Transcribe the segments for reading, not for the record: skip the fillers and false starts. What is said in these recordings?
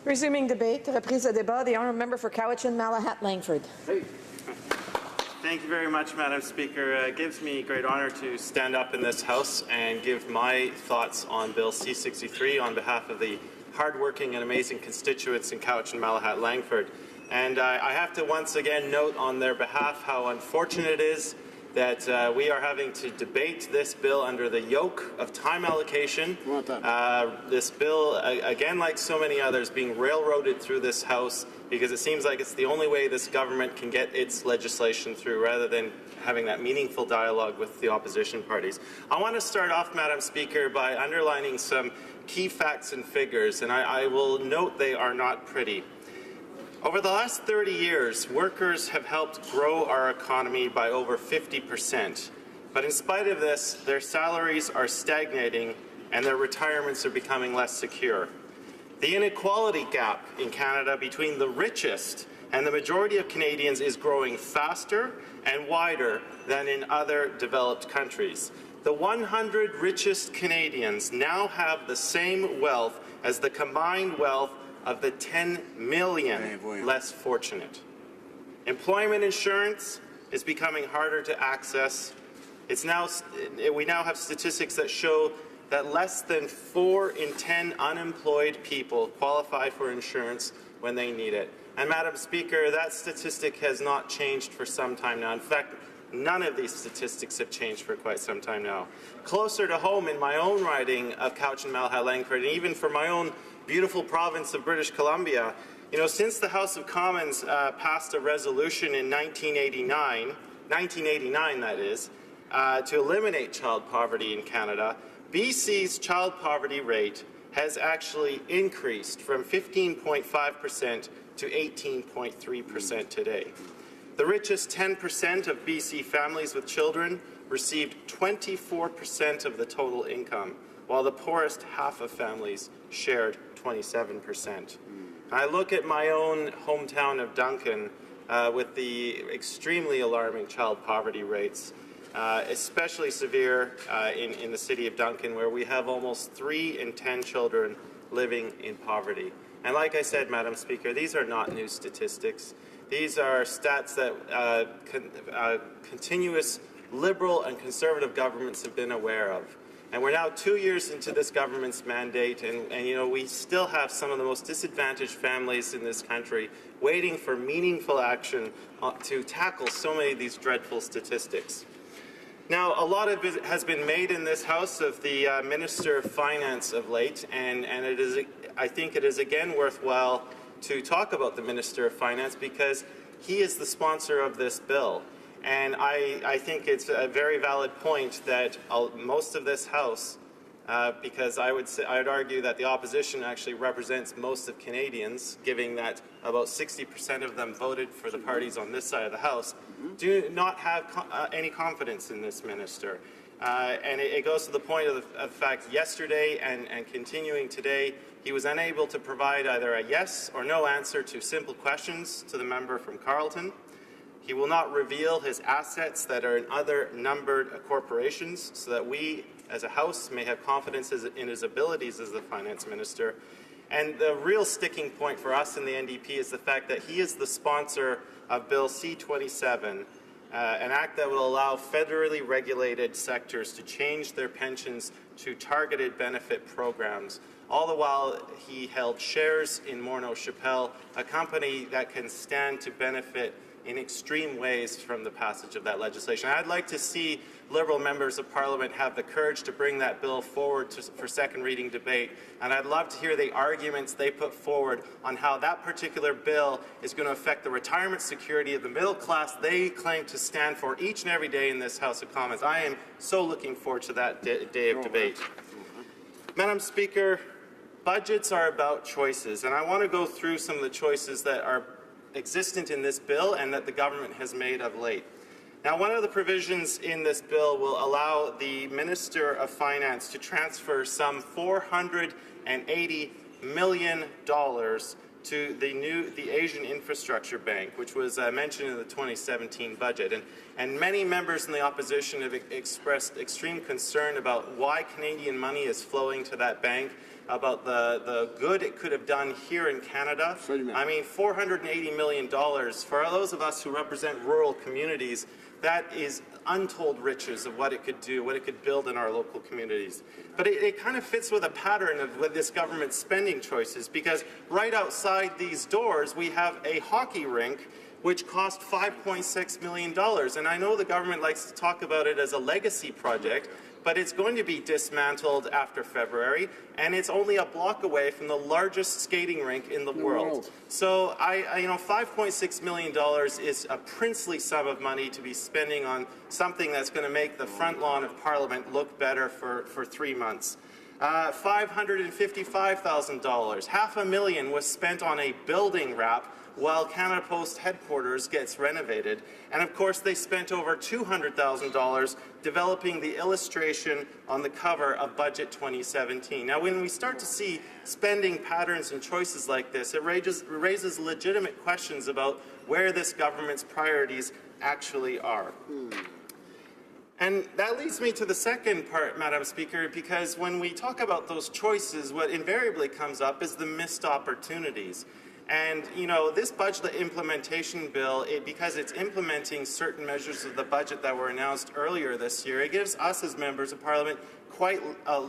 Resuming debate, reprise de débat, the honourable member for Cowichan-Malahat-Langford. Thank you very much, Madam Speaker. It gives me great honour to stand up in this House and give my thoughts on Bill C-63 on behalf of the hardworking and amazing constituents in Cowichan-Malahat-Langford. And I have to once again note on their behalf how unfortunate it is that we are having to debate this bill under the yoke of time allocation. This bill, again like so many others, being railroaded through this House because it seems like it's the only way this government can get its legislation through rather than having that meaningful dialogue with the opposition parties. I want to start off, Madam Speaker, by underlining some key facts and figures, and I will note they are not pretty. Over the last 30 years, workers have helped grow our economy by over 50%. But in spite of this, their salaries are stagnating and their retirements are becoming less secure. The inequality gap in Canada between the richest and the majority of Canadians is growing faster and wider than in other developed countries. The 100 richest Canadians now have the same wealth as the combined wealth of the 10 million less fortunate. Employment insurance is becoming harder to access. We now have statistics that show that less than 4 in 10 unemployed people qualify for insurance when they need it. And Madam Speaker, that statistic has not changed for some time now. In fact, none of these statistics have changed for quite some time now. Closer to home in my own riding of Cowichan-Malahat-Langford, and even for my own beautiful province of British Columbia, since the House of Commons passed a resolution in 1989 that is, to eliminate child poverty in Canada, BC's child poverty rate has actually increased from 15.5% to 18.3% today. The richest 10% of BC families with children received 24% of the total income, while the poorest half of families shared 27%. I look at my own hometown of Duncan with the extremely alarming child poverty rates, especially severe in the city of Duncan, where we have almost 3 in 10 children living in poverty. And like I said, Madam Speaker, these are not new statistics. These are stats that continuous Liberal and Conservative governments have been aware of. And we're now 2 years into this government's mandate, and we still have some of the most disadvantaged families in this country waiting for meaningful action to tackle so many of these dreadful statistics. Now, a lot of it has been made in this House of the Minister of Finance of late, and I think it is again worthwhile to talk about the Minister of Finance because he is the sponsor of this bill. And I think it's a very valid point that most of this House, because I would argue that the opposition actually represents most of Canadians, given that about 60% of them voted for the parties on this side of the House, do not have any confidence in this minister. And it goes to the point of the fact yesterday and continuing today, he was unable to provide either a yes or no answer to simple questions to the member from Carleton. He will not reveal his assets that are in other numbered corporations so that we, as a House, may have confidence in his abilities as the Finance Minister. And the real sticking point for us in the NDP is the fact that he is the sponsor of Bill C-27, an act that will allow federally regulated sectors to change their pensions to targeted benefit programs. All the while, he held shares in Morneau Chappelle, a company that can stand to benefit in extreme ways from the passage of that legislation. I'd like to see Liberal members of Parliament have the courage to bring that bill forward for second reading debate, and I'd love to hear the arguments they put forward on how that particular bill is going to affect the retirement security of the middle class they claim to stand for each and every day in this House of Commons. I am so looking forward to that day of debate. Madam Speaker, budgets are about choices, and I want to go through some of the choices that are existent in this bill and that the government has made of late. Now, one of the provisions in this bill will allow the Minister of Finance to transfer some $480 million to the Asian Infrastructure Bank, which was mentioned in the 2017 budget. And many members in the opposition have expressed extreme concern about why Canadian money is flowing to that bank, about the good it could have done here in Canada. I mean, $480 million for those of us who represent rural communities, that is untold riches of what it could do, what it could build in our local communities. But it kind of fits with a pattern of what this government's spending choices, because right outside these doors we have a hockey rink which cost $5.6 million. And I know the government likes to talk about it as a legacy project, but it's going to be dismantled after February, and it's only a block away from the largest skating rink in the world. So, $5.6 million is a princely sum of money to be spending on something that's going to make the front lawn of Parliament look better for 3 months. $555,000, $500,000 was spent on a building wrap while Canada Post headquarters gets renovated. And of course they spent over $200,000 developing the illustration on the cover of Budget 2017. Now when we start to see spending patterns and choices like this, it raises legitimate questions about where this government's priorities actually are. And that leads me to the second part, Madam Speaker, because when we talk about those choices, what invariably comes up is the missed opportunities. And, this budget implementation bill, because it's implementing certain measures of the budget that were announced earlier this year, it gives us as members of Parliament quite a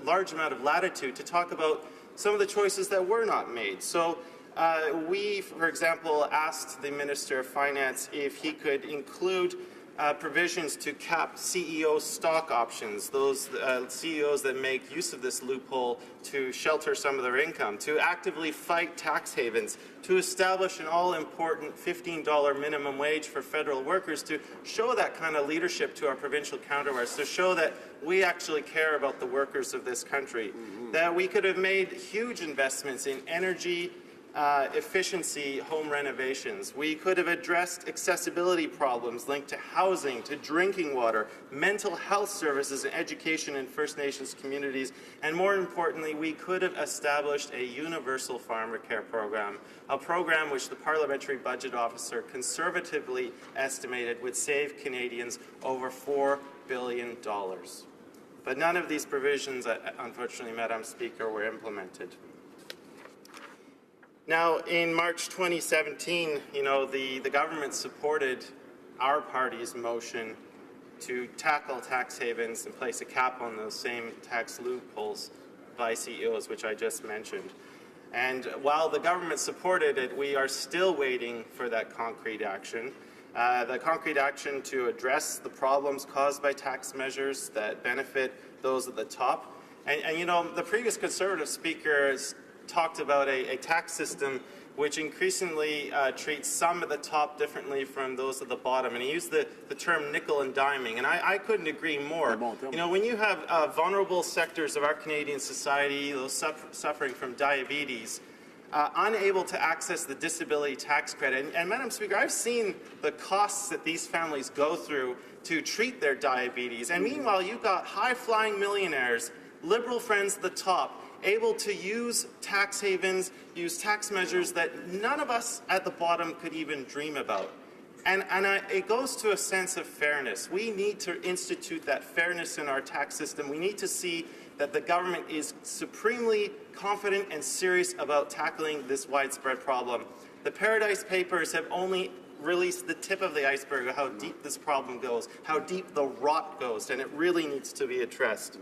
large amount of latitude to talk about some of the choices that were not made. So we, for example, asked the Minister of Finance if he could include provisions to cap CEO stock options, those CEOs that make use of this loophole to shelter some of their income, to actively fight tax havens, to establish an all-important $15 minimum wage for federal workers, to show that kind of leadership to our provincial counterparts, to show that we actually care about the workers of this country, that we could have made huge investments in energy, efficiency home renovations. We could have addressed accessibility problems linked to housing, to drinking water, mental health services and education in First Nations communities, and more importantly, we could have established a universal farmer care program, a program which the Parliamentary Budget Officer conservatively estimated would save Canadians over $4 billion. But none of these provisions, unfortunately, Madam Speaker, were implemented. Now, in March 2017, the government supported our party's motion to tackle tax havens and place a cap on those same tax loopholes by CEOs, which I just mentioned. And while the government supported it, we are still waiting for that concrete action. The concrete action to address the problems caused by tax measures that benefit those at the top. And the previous Conservative Speaker talked about a tax system which increasingly treats some at the top differently from those at the bottom. And he used the term nickel and diming, and I couldn't agree more. When you have vulnerable sectors of our Canadian society, those suffering from diabetes, unable to access the disability tax credit, and Madam Speaker, I've seen the costs that these families go through to treat their diabetes, and meanwhile you've got high-flying millionaires, Liberal friends at the top, able to use tax havens, use tax measures that none of us at the bottom could even dream about. And it goes to a sense of fairness. We need to institute that fairness in our tax system. We need to see that the government is supremely confident and serious about tackling this widespread problem. The Paradise Papers have only released the tip of the iceberg of how deep this problem goes, how deep the rot goes, and it really needs to be addressed.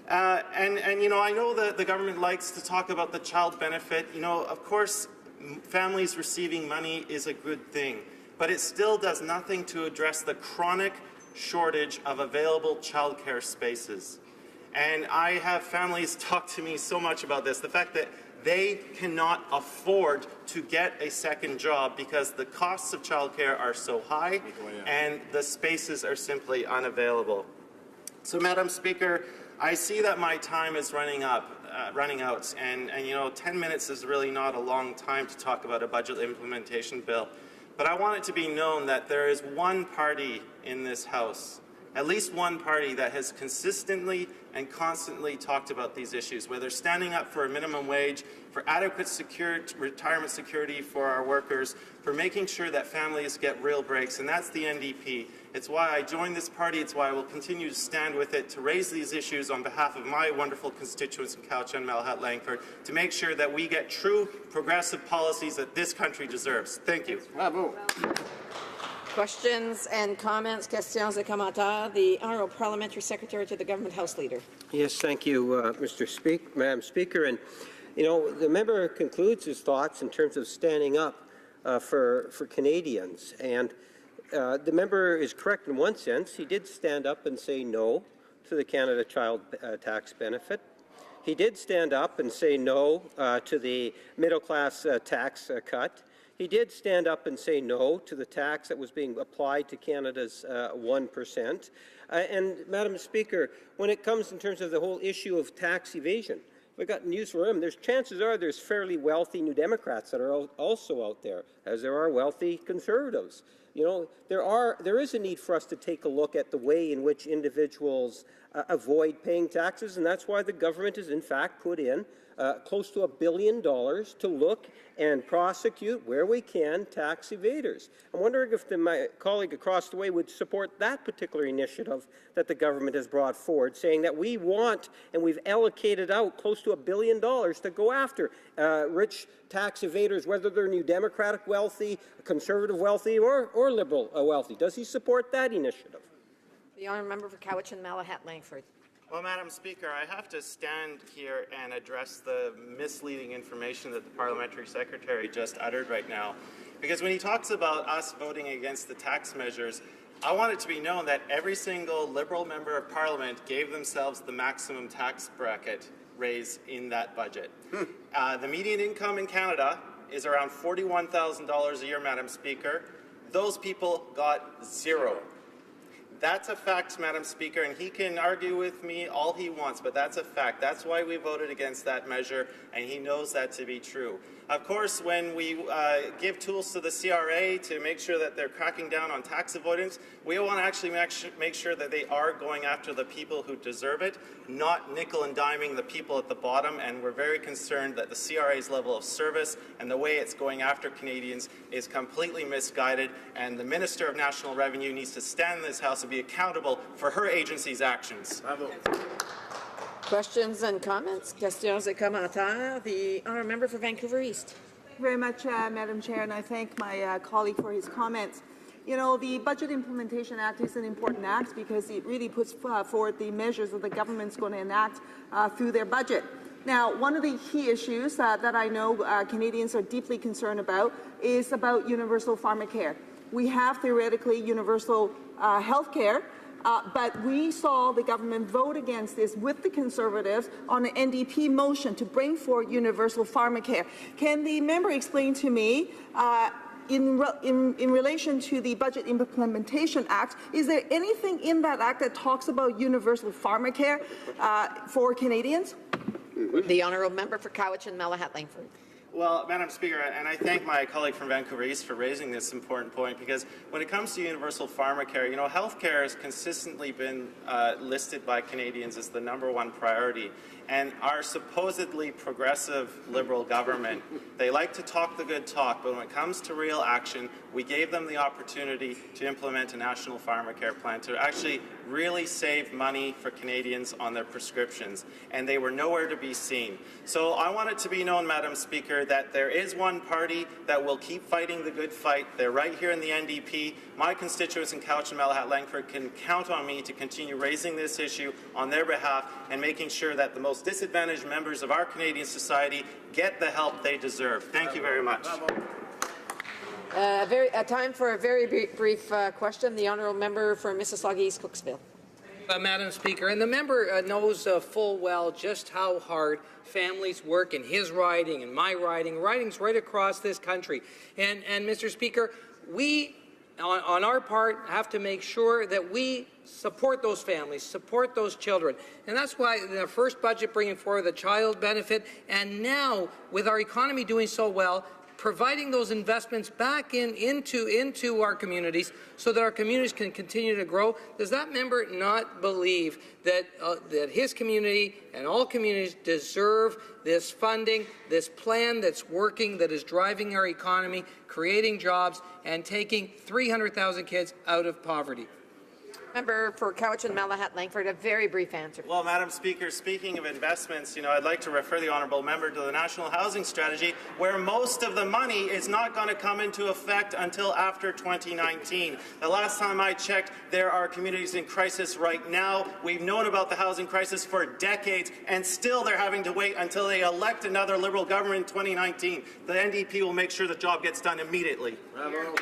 I know that the government likes to talk about the child benefit. Of course, families receiving money is a good thing, but it still does nothing to address the chronic shortage of available childcare spaces. And I have families talk to me so much about this, the fact that they cannot afford to get a second job because the costs of childcare are so high and the spaces are simply unavailable. So, Madam Speaker, I see that my time is running out, and 10 minutes is really not a long time to talk about a budget implementation bill. But I want it to be known that there is one party in this House at least one party that has consistently and constantly talked about these issues, whether standing up for a minimum wage, for adequate retirement security for our workers, for making sure that families get real breaks, and that's the NDP. It's why I joined this party. It's why I will continue to stand with it to raise these issues on behalf of my wonderful constituents in Cowichan-Malahat-Langford to make sure that we get true progressive policies that this country deserves. Thank you. Bravo. Questions and comments? Questions et commentaires. The Honourable Parliamentary Secretary to the Government House Leader. Yes, thank you, Madam Speaker. And, you know, the member concludes his thoughts in terms of standing up for Canadians. And the member is correct in one sense. He did stand up and say no to the Canada Child Tax Benefit. He did stand up and say no to the middle-class tax cut. He did stand up and say no to the tax that was being applied to Canada's 1%. And, Madam Speaker, when it comes in terms of the whole issue of tax evasion, we've got news for him. Chances are there's fairly wealthy New Democrats that are also out there, as there are wealthy Conservatives. You know, there is a need for us to take a look at the way in which individuals avoid paying taxes, and that's why the government has in fact put in close to $1 billion to look and prosecute, where we can, tax evaders. I'm wondering if my colleague across the way would support that particular initiative that the government has brought forward, saying that we want and we've allocated out close to $1 billion to go after rich tax evaders, whether they're New Democratic wealthy, Conservative wealthy, or Liberal wealthy. Does he support that initiative? The Honourable Member for Cowichan-Malahat-Langford. Well, Madam Speaker, I have to stand here and address the misleading information that the Parliamentary Secretary just uttered right now. Because when he talks about us voting against the tax measures, I want it to be known that every single Liberal member of Parliament gave themselves the maximum tax bracket raise in that budget. The median income in Canada is around $41,000 a year, Madam Speaker. Those people got zero. That's a fact, Madam Speaker, and he can argue with me all he wants, but that's a fact. That's why we voted against that measure, and he knows that to be true. Of course, when we give tools to the CRA to make sure that they're cracking down on tax avoidance, we want to actually make sure that they are going after the people who deserve it, not nickel and diming the people at the bottom, and we're very concerned that the CRA's level of service and the way it's going after Canadians is completely misguided, and the Minister of National Revenue needs to stand in this House and be accountable for her agency's actions. Bravo. Questions and comments? Questions et commentaires. The Honourable Member for Vancouver East. Thank you very much, Madam Chair, and I thank my colleague for his comments. You know, the Budget Implementation Act is an important act because it really puts forward the measures that the government's going to enact through their budget. Now, one of the key issues that I know Canadians are deeply concerned about is about universal pharmacare. We have theoretically universal health care, but we saw the government vote against this with the Conservatives on an NDP motion to bring forward universal pharmacare. Can the member explain to me, in relation to the Budget Implementation Act, is there anything in that act that talks about universal pharmacare for Canadians? The Honourable Member for Cowichan-Malahat-Langford. Well, Madam Speaker, and I thank my colleague from Vancouver East for raising this important point, because when it comes to universal pharmacare, you know, healthcare has consistently been listed by Canadians as the #1 priority. And our supposedly progressive Liberal government, they like to talk the good talk, but when it comes to real action, we gave them the opportunity to implement a national pharmacare plan to actually really save money for Canadians on their prescriptions, and they were nowhere to be seen. So I want it to be known, Madam Speaker, that there is one party that will keep fighting the good fight. They're right here in the NDP. My constituents in Cowichan-Malahat-Langford can count on me to continue raising this issue on their behalf and making sure that the most disadvantaged members of our Canadian society get the help they deserve. Thank you very much. Time for a very brief question. The Honourable Member for Mississauga East Cooksville. Madam Speaker, and the member knows full well just how hard families work in his riding and my ridings right across this country. And Mr. Speaker, we, on our part, have to make sure that we support those families, support those children. And that's why in the first budget bringing forward the child benefit, and now with our economy doing so well, providing those investments back into our communities so that our communities can continue to grow. Does that member not believe that that his community and all communities deserve this funding, this plan that's working, that is driving our economy, creating jobs, and taking 300,000 kids out of poverty? Member for Cowichan-Malahat-Langford, a very brief answer. Well, Madam Speaker, speaking of investments, I'd like to refer the honourable member to the National Housing Strategy, where most of the money is not going to come into effect until after 2019. The last time I checked, there are communities in crisis right now. We've known about the housing crisis for decades, and still they're having to wait until they elect another Liberal government in 2019. The NDP will make sure the job gets done immediately. Bravo.